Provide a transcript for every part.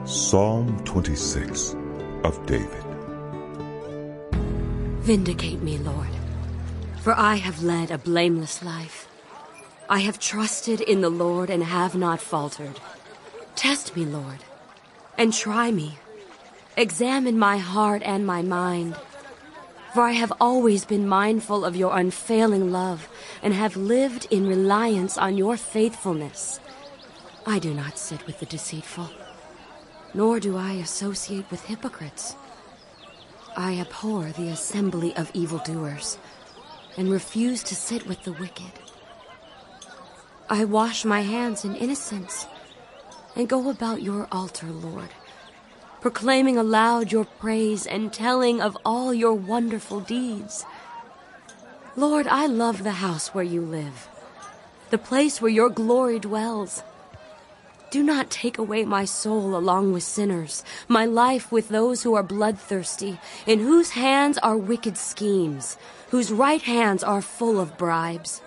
Psalm 26 of David. Vindicate me, Lord, for I have led a blameless life. I have trusted in the Lord and have not faltered. Test me, Lord, and try me. Examine my heart and my mind. For I have always been mindful of your unfailing love and have lived in reliance on your faithfulness. I do not sit with the deceitful, nor do I associate with hypocrites. I abhor the assembly of evildoers and refuse to sit with the wicked. I wash my hands in innocence and go about your altar, Lord, proclaiming aloud your praise and telling of all your wonderful deeds. Lord, I love the house where you live, the place where your glory dwells. Do not take away my soul along with sinners, my life with those who are bloodthirsty, in whose hands are wicked schemes, whose right hands are full of bribes.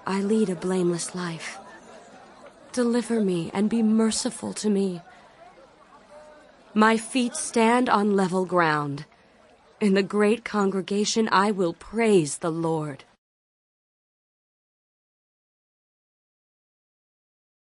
I lead a blameless life. Deliver me and be merciful to me. My feet stand on level ground. In the great congregation I will praise the Lord.